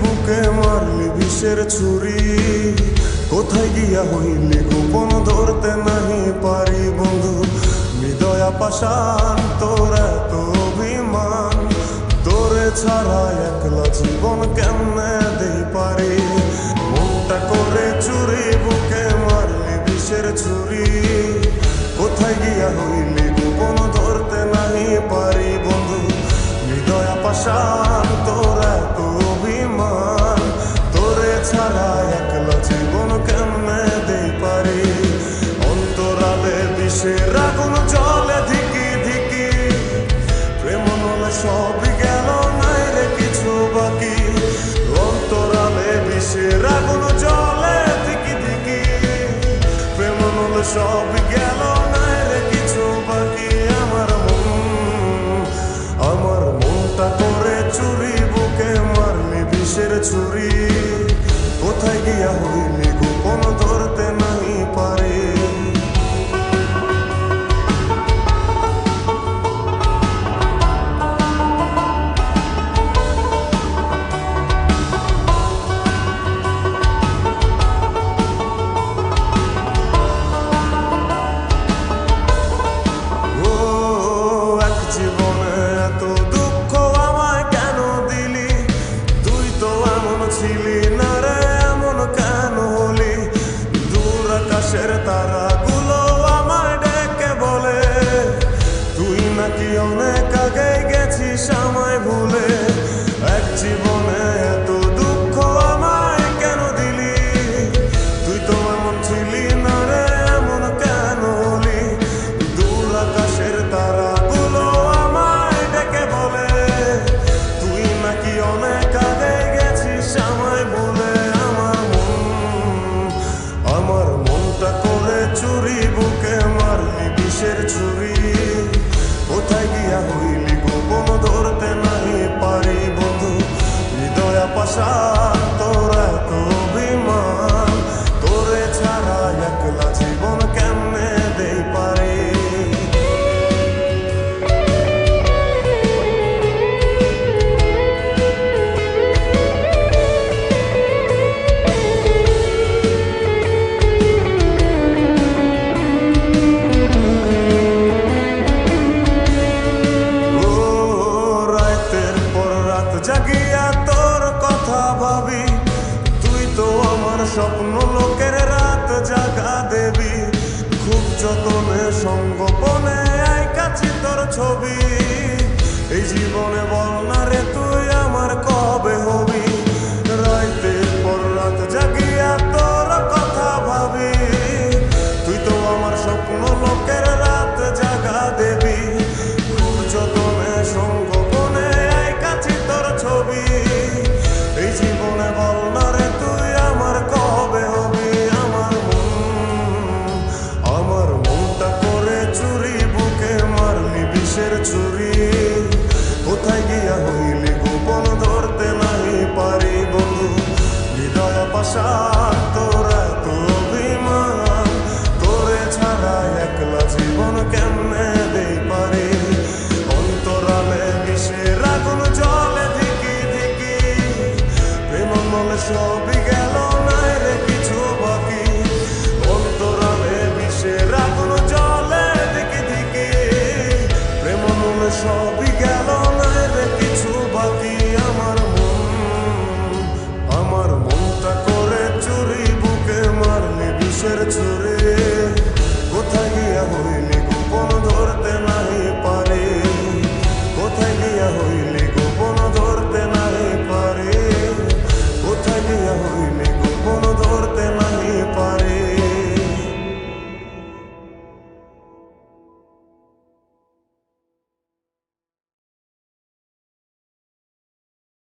বুকে মারলি বিষের ছুরি, কোথায় গিয়া হইলি গোপন ধরতে নাহি পারি বন্ধু। হৃদয়া পাষাণ তোর এত অভিমান, তোরে ছাড়া একলা জীবন কেমনে দেই পারি। মনটা করে চুরি বুকে মারলি বিষের ছুরি, কোথায় গিয়া হইলি গোপন ধরতে নাহি পারি বন্ধু। হৃদয়া পাষাণ তোর এত অভিমান, তোরে ছাড়া একলা জীবন কেমনে দেই পারি। অন্তরালে বিষের আগুন জ্বলে ধিকি ধিকি, প্রেম নলে সবই গেল নাই রে কিছু বাকি। অন্তরালে বিষের আগুন জ্বলে ধিকি ধিকি, প্রেম নলে সবই গেল নাই রে কিছু বাকি। আমার মনটা করে চুরি বুকে মারলি বিষের ছুরি, কোথায় গিয়া হইলি গোপন ধরতে নাহি পারি। তারাগুলো আমায় ডেকে বলে, তুই নাকি অনেক আগে গেছিস আমায় ভুলে। এক জীবনে এত দুঃখ আমায় কেন দিলি, তুই তো এমন ছিলি না রে এমন কেন হলি। দূর আকাশের তারাগুলো আমায় ডেকে বলে, তুই নাকি অনেক আগে গেছিস আমায় ভুলে। আমার মনটা করে চুরি বুকে মারলি বিষের ছুরি, কোথায় গিয়া হইলি গোপন ধরতে নাহি পারি বন্ধু। হৃদয়া পাষাণ তোর এত অভিমান, তোরে ছাড়া একলা জীবন কেমনে দেই পারি। জাগিয়া তোর কথা ভাবি, তুই তো আমার স্বপ্ন লোকের রাত জাগা দেবী। খুব যতনে সঙ্গোপনে আইকাছি তোর ছবি, এই জীবনে বল না রে তুই আমার কবে হবি। রাতের পর রাত জাগিয়া তোর কথা ভাবি, তুই তো আমার স্বপ্ন লোকের রাত জাগা দেবী। খুব যতনে সঙ্গোপনে আইকাছি তোর ছবি, এই জীবনে বল না রে তুই আমার কবে হবি। আমার মনটা করে চুরি বুকে মারলি বিষের ছুরি, কোথায় গিয়া হইলি গোপন ধরতে নাহি পারি বন্ধু। হৃদয়া পাষাণ তোর এত অভিমান, তোরে ছাড়া একলা জীবন কেমনে দেই পারি। অন্তরালে বিষের আগুন জ্বলে ধিকি ধিকি, প্রেম মলে সব